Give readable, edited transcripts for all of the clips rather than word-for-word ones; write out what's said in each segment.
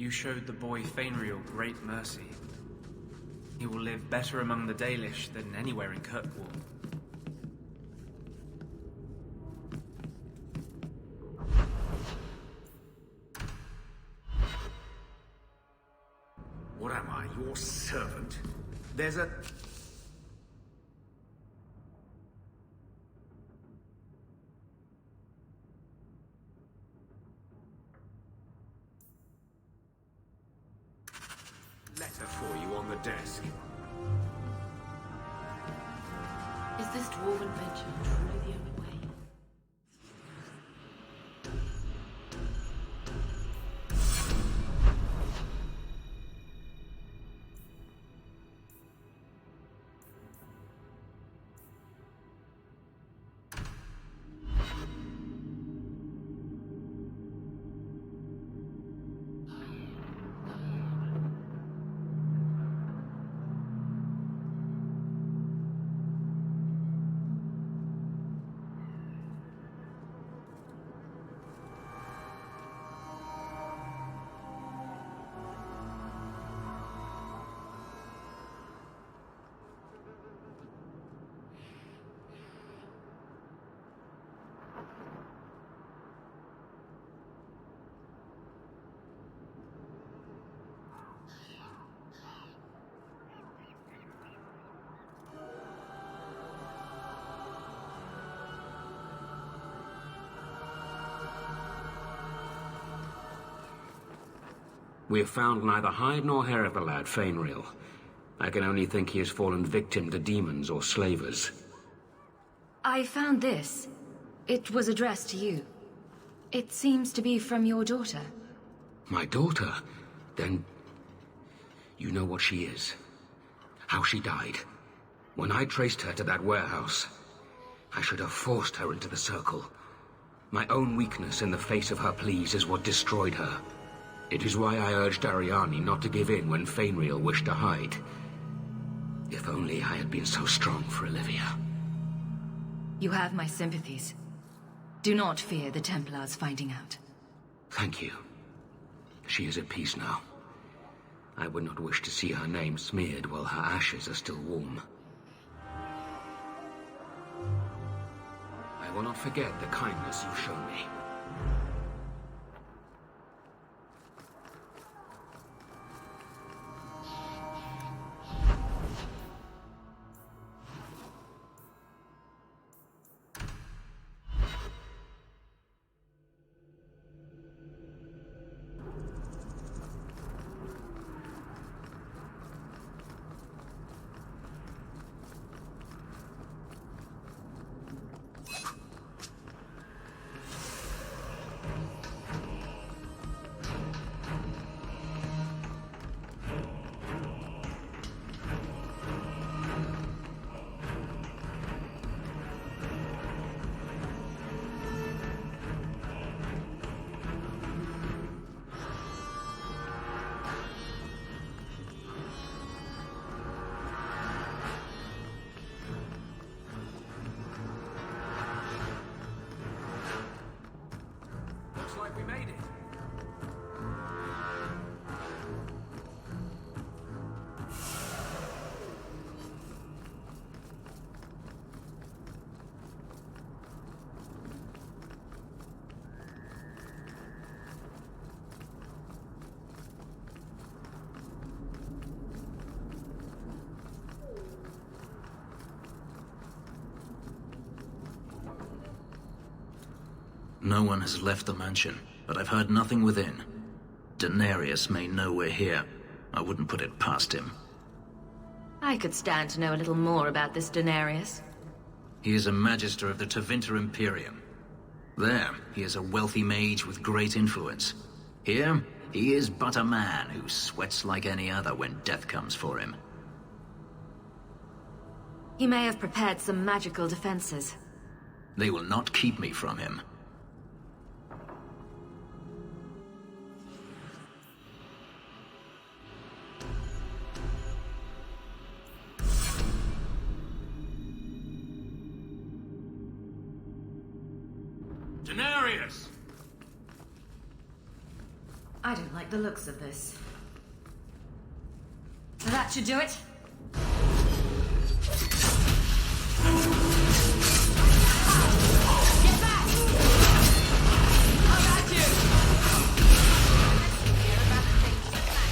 You showed the boy Fainriel great mercy. He will live better among the Dalish than anywhere in Kirkwall. What am I, your servant? There's a... letter for you on the desk. Is this dwarven venture truly the only way? We have found neither hide nor hair of the lad, Fainriel. I can only think he has fallen victim to demons or slavers. I found this. It was addressed to you. It seems to be from your daughter. My daughter? Then... you know what she is. How she died. When I traced her to that warehouse, I should have forced her into the circle. My own weakness in the face of her pleas is what destroyed her. It is why I urged Ariani not to give in when Fainriel wished to hide. If only I had been so strong for Olivia. You have my sympathies. Do not fear the Templars finding out. Thank you. She is at peace now. I would not wish to see her name smeared while her ashes are still warm. I will not forget the kindness you've shown me. We made it. No one has left the mansion, but I've heard nothing within. Denarius may know we're here. I wouldn't put it past him. I could stand to know a little more about this Denarius. He is a magister of the Tevinter Imperium. There, he is a wealthy mage with great influence. Here, he is but a man who sweats like any other when death comes for him. He may have prepared some magical defenses. They will not keep me from him. Denarius! I don't like the looks of this. That should do it. Get back! I got you! Let's hear about the things you like.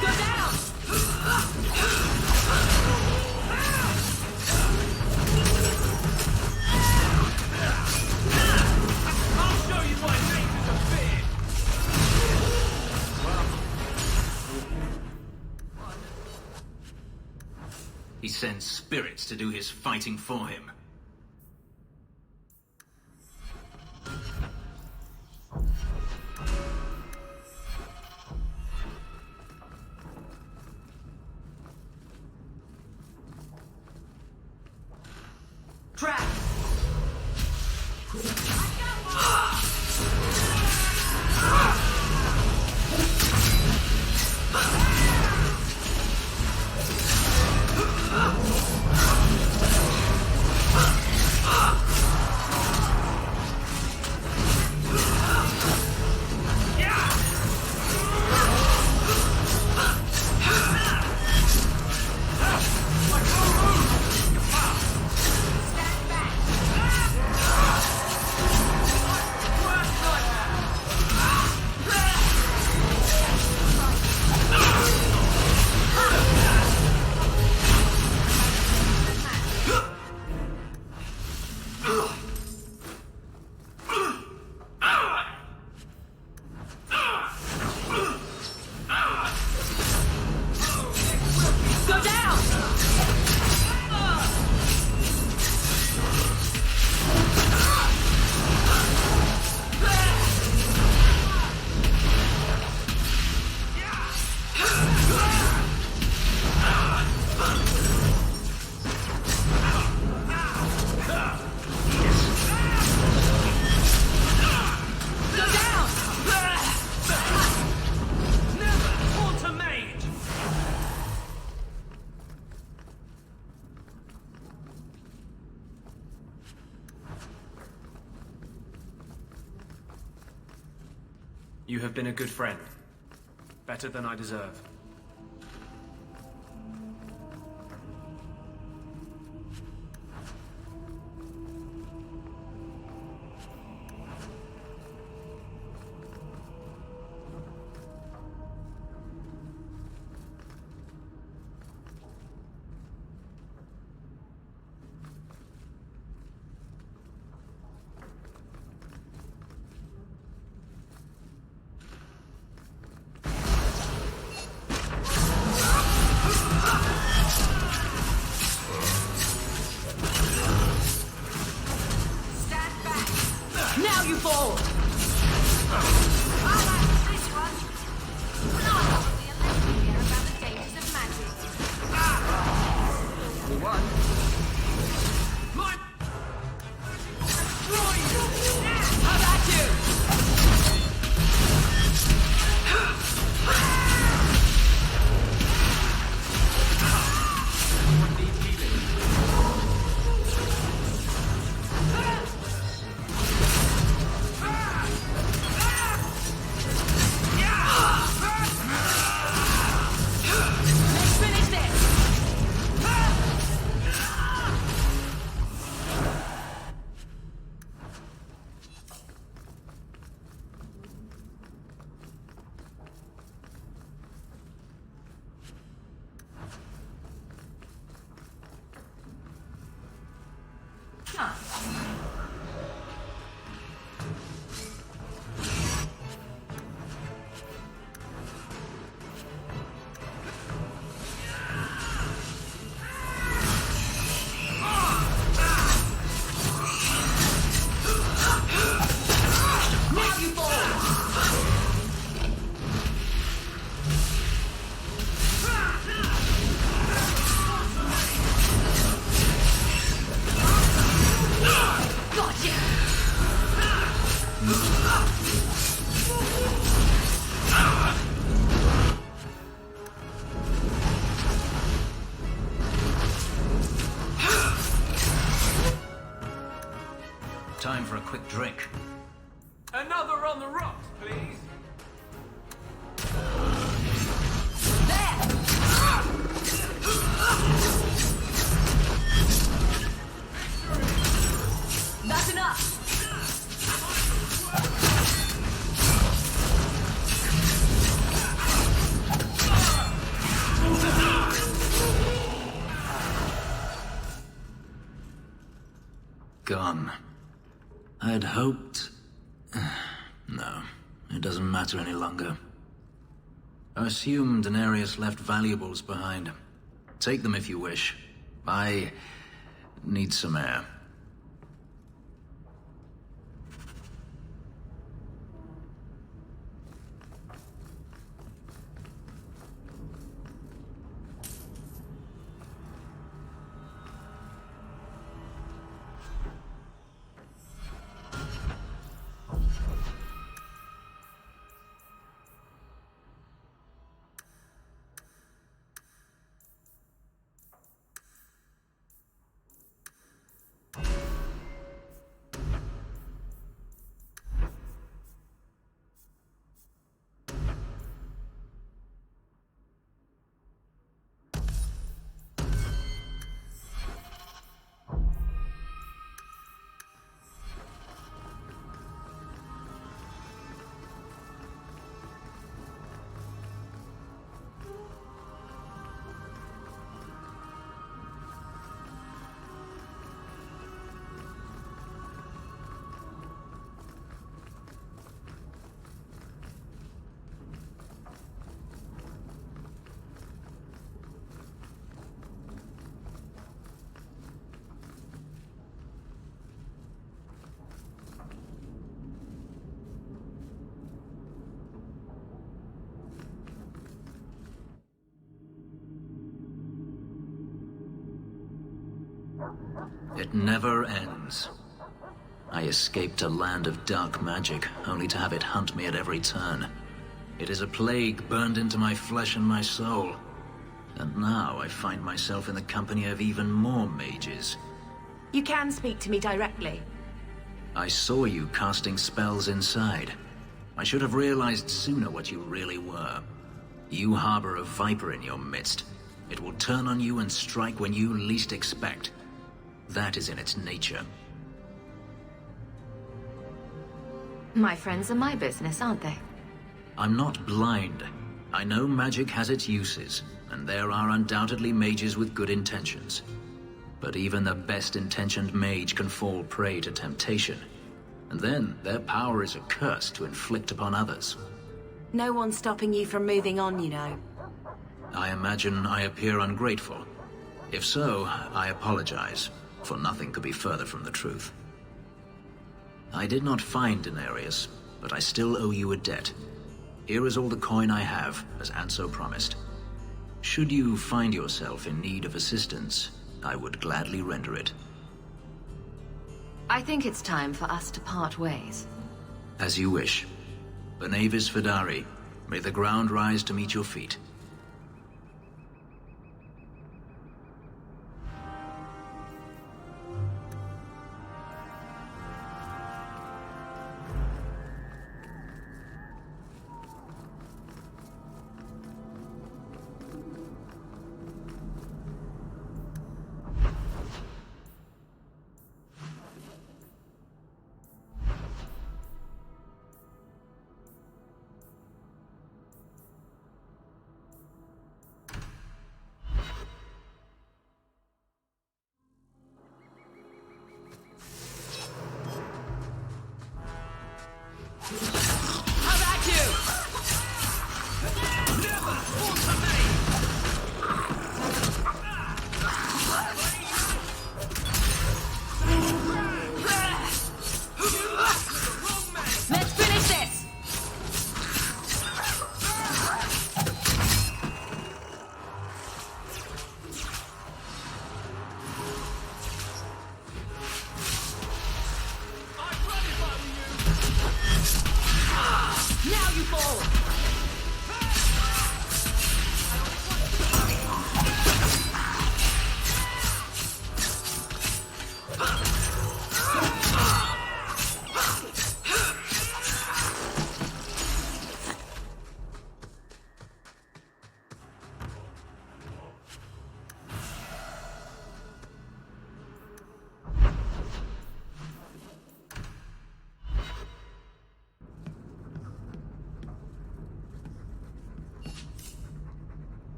Go down! I'll show you why nature's a fear! He sends spirits to do his fighting for him. Trap! Go down! Go down! Never halt a mage! You have been a good friend. Better than I deserve. drink. Another on the rocks, please. That's enough! Gone. I'd hoped... No, it doesn't matter any longer. I assumed Denarius left valuables behind. Take them if you wish. I need some air. It never ends. I escaped a land of dark magic, only to have it hunt me at every turn. It is a plague burned into my flesh and my soul. And now I find myself in the company of even more mages. You can speak to me directly. I saw you casting spells inside. I should have realized sooner what you really were. You harbor a viper in your midst. It will turn on you and strike when you least expect. That is in its nature. My friends are my business, aren't they? I'm not blind. I know magic has its uses, and there are undoubtedly mages with good intentions. But even the best-intentioned mage can fall prey to temptation. And then their power is a curse to inflict upon others. No one's stopping you from moving on, you know. I imagine I appear ungrateful. If so, I apologize, for nothing could be further from the truth. I did not find Denarius, but I still owe you a debt. Here is all the coin I have, as Anso promised. Should you find yourself in need of assistance, I would gladly render it. I think it's time for us to part ways. As you wish. Benavis Fidari, may the ground rise to meet your feet.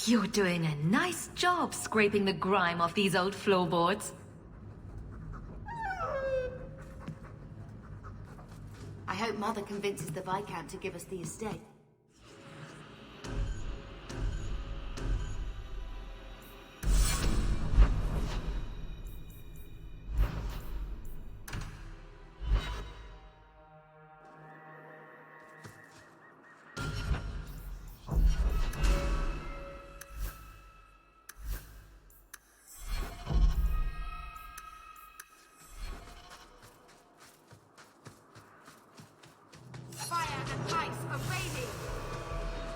You're doing a nice job scraping the grime off these old floorboards. I hope Mother convinces the Viscount to give us the estate.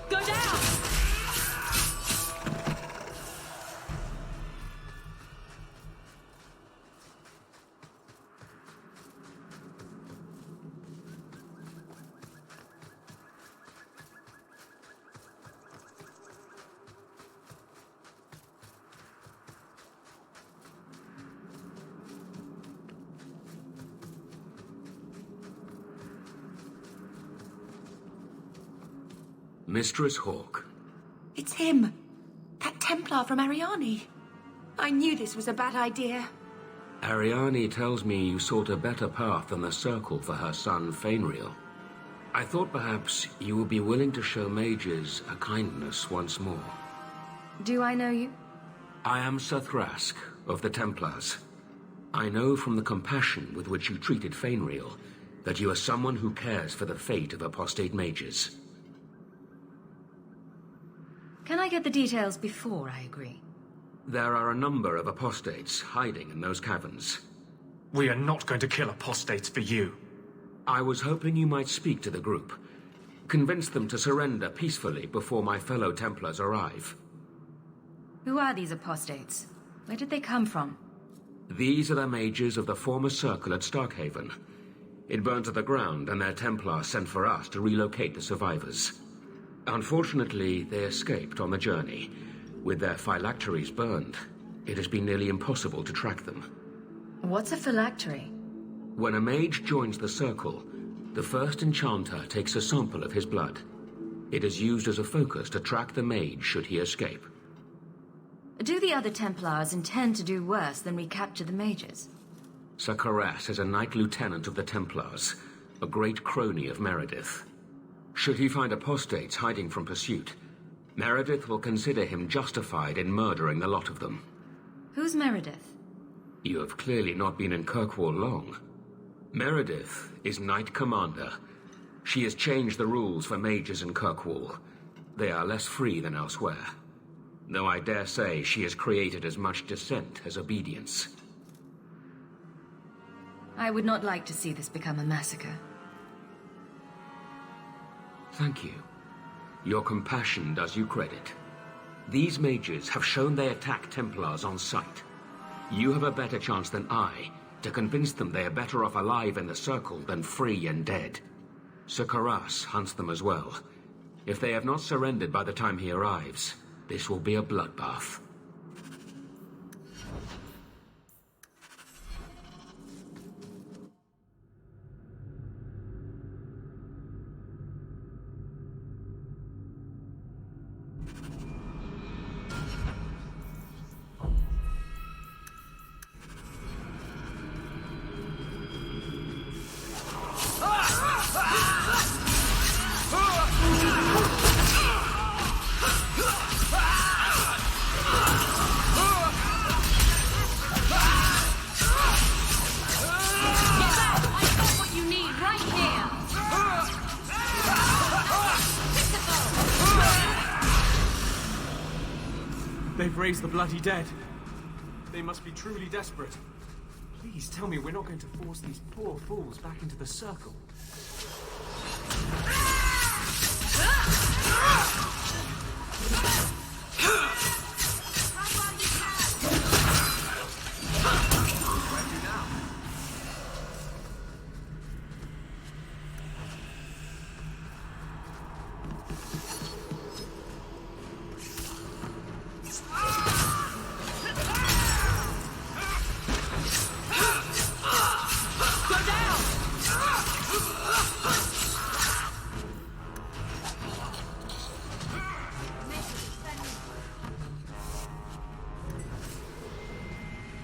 Go down! Mistress Hawke. It's him. That Templar from Ariani. I knew this was a bad idea. Ariani tells me you sought a better path than the Circle for her son, Fainriel. I thought perhaps you would be willing to show mages a kindness once more. Do I know you? I am Sir Thrask, of the Templars. I know from the compassion with which you treated Fainriel that you are someone who cares for the fate of apostate mages. Can I get the details before I agree? There are a number of apostates hiding in those caverns. We are not going to kill apostates for you. I was hoping you might speak to the group. Convince them to surrender peacefully before my fellow Templars arrive. Who are these apostates? Where did they come from? These are the mages of the former Circle at Starkhaven. It burned to the ground, and their Templar sent for us to relocate the survivors. Unfortunately, they escaped on the journey. With their phylacteries burned, it has been nearly impossible to track them. What's a phylactery? When a mage joins the Circle, the first enchanter takes a sample of his blood. It is used as a focus to track the mage should he escape. Do the other Templars intend to do worse than recapture the mages? Sir Karas is a Knight Lieutenant of the Templars, a great crony of Meredith. Should he find apostates hiding from pursuit, Meredith will consider him justified in murdering the lot of them. Who's Meredith? You have clearly not been in Kirkwall long. Meredith is Knight Commander. She has changed the rules for mages in Kirkwall. They are less free than elsewhere. Though I dare say she has created as much dissent as obedience. I would not like to see this become a massacre. Thank you. Your compassion does you credit. These mages have shown they attack Templars on sight. You have a better chance than I to convince them they are better off alive in the Circle than free and dead. Sir Karas hunts them as well. If they have not surrendered by the time he arrives, this will be a bloodbath. They've raised the bloody dead. They must be truly desperate. Please tell me we're not going to force these poor fools back into the Circle.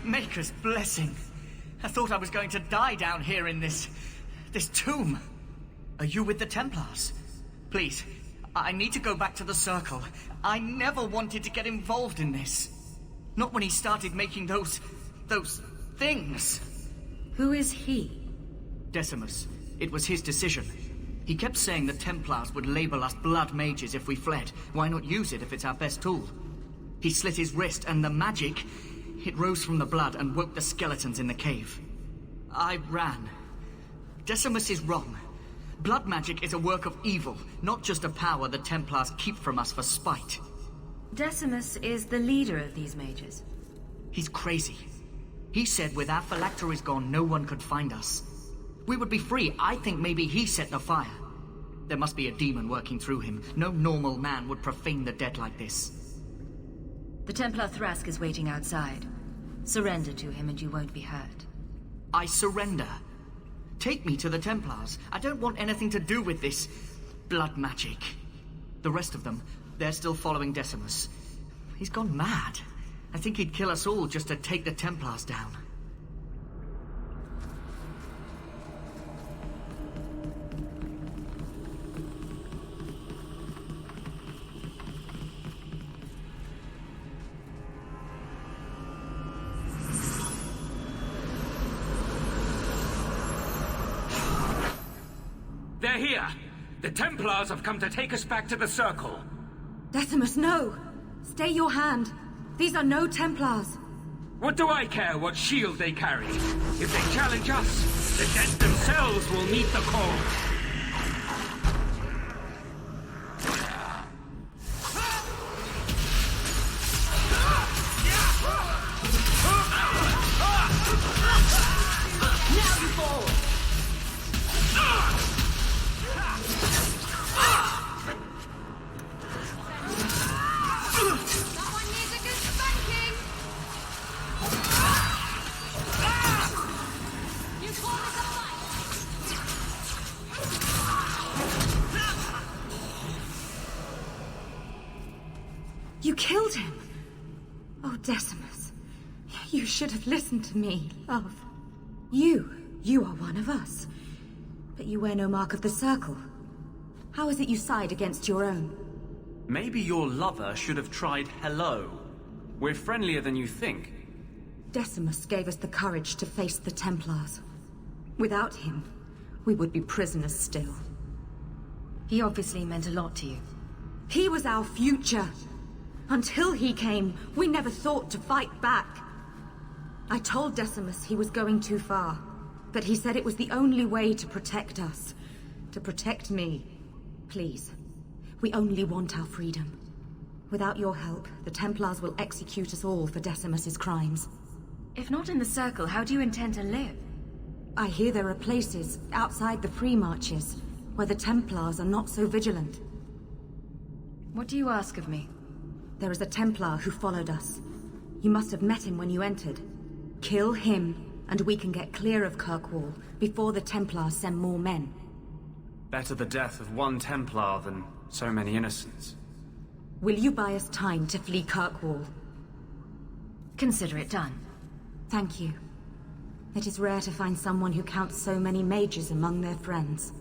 Maker's blessing. I thought I was going to die down here in this tomb. Are you with the Templars? Please, I need to go back to the Circle. I never wanted to get involved in this. Not when he started making those things. Who is he? Decimus. It was his decision. He kept saying the Templars would label us blood mages if we fled. Why not use it if it's our best tool? He slit his wrist, and the magic, it rose from the blood and woke the skeletons in the cave. I ran. Decimus is wrong. Blood magic is a work of evil, not just a power the Templars keep from us for spite. Decimus is the leader of these mages. He's crazy. He said with our phylacteries gone, no one could find us. We would be free. I think maybe he set the fire. There must be a demon working through him. No normal man would profane the dead like this. The Templar Thrask is waiting outside. Surrender to him and you won't be hurt. I surrender. Take me to the Templars. I don't want anything to do with this blood magic. The rest of them, they're still following Decimus. He's gone mad. I think he'd kill us all just to take the Templars down. They're here! The Templars have come to take us back to the Circle. Decimus, no! Stay your hand. These are no Templars. What do I care what shield they carry? If they challenge us, the dead themselves will meet the call. Now you fall! Someone needs a good spanking! You call this a fight? You killed him! Oh, Decimus. You should have listened to me, love. You are one of us. But you wear no mark of the Circle. How is it you side against your own? Maybe your lover should have tried hello. We're friendlier than you think. Decimus gave us the courage to face the Templars. Without him, we would be prisoners still. He obviously meant a lot to you. He was our future. Until he came, we never thought to fight back. I told Decimus he was going too far, but he said it was the only way to protect us. To protect me. Please. We only want our freedom. Without your help, the Templars will execute us all for Decimus's crimes. If not in the Circle, how do you intend to live? I hear there are places, outside the Free Marches, where the Templars are not so vigilant. What do you ask of me? There is a Templar who followed us. You must have met him when you entered. Kill him, and we can get clear of Kirkwall before the Templars send more men. Better the death of one Templar than so many innocents. Will you buy us time to flee Kirkwall? Consider it done. Thank you. It is rare to find someone who counts so many mages among their friends.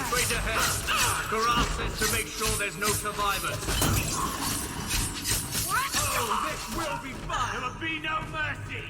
Straight ahead. Karal says to make sure there's no survivors. Oh, this will be fun. There will be no mercy.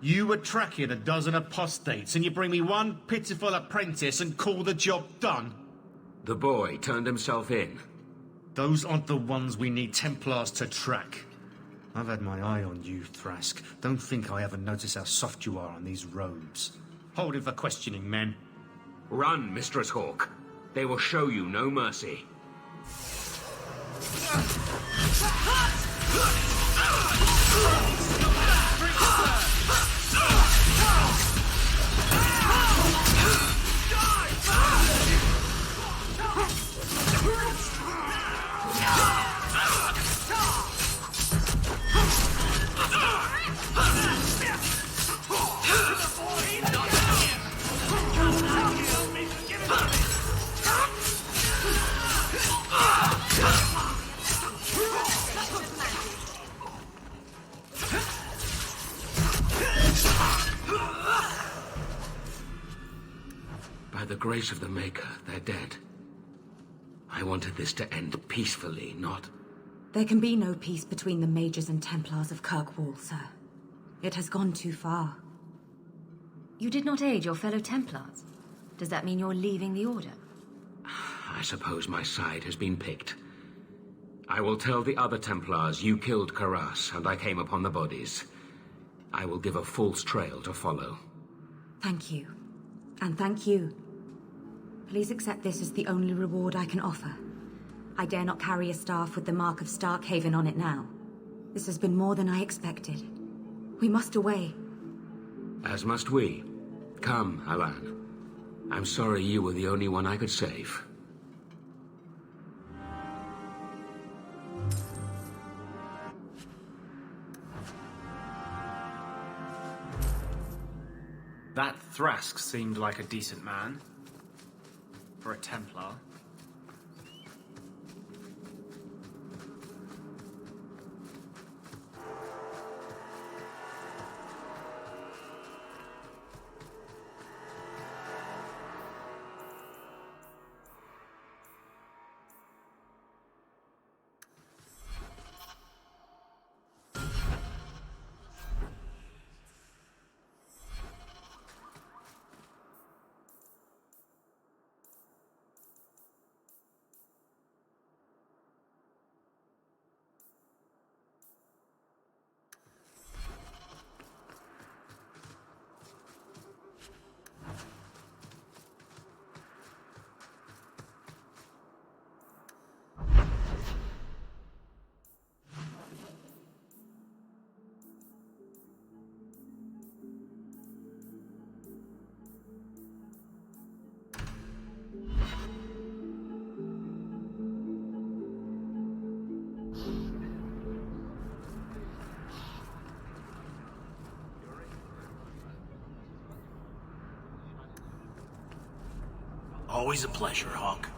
You were tracking a dozen apostates, and you bring me one pitiful apprentice and call the job done? The boy turned himself in. Those aren't the ones we need Templars to track. I've had my eye on you, Thrask. Don't think I haven't noticed how soft you are on these robes. Hold it for questioning, men. Run, Mistress Hawk. They will show you no mercy. By the grace of the Maker, they're dead. I wanted this to end peacefully, not... There can be no peace between the Mages and Templars of Kirkwall, sir. It has gone too far. You did not aid your fellow Templars. Does that mean you're leaving the Order? I suppose my side has been picked. I will tell the other Templars you killed Karas and I came upon the bodies. I will give a false trail to follow. Thank you. And thank you. Please accept this as the only reward I can offer. I dare not carry a staff with the mark of Starkhaven on it now. This has been more than I expected. We must away. As must we. Come, Alan. I'm sorry you were the only one I could save. That Thrask seemed like a decent man. For a Templar. Always a pleasure, Hawk.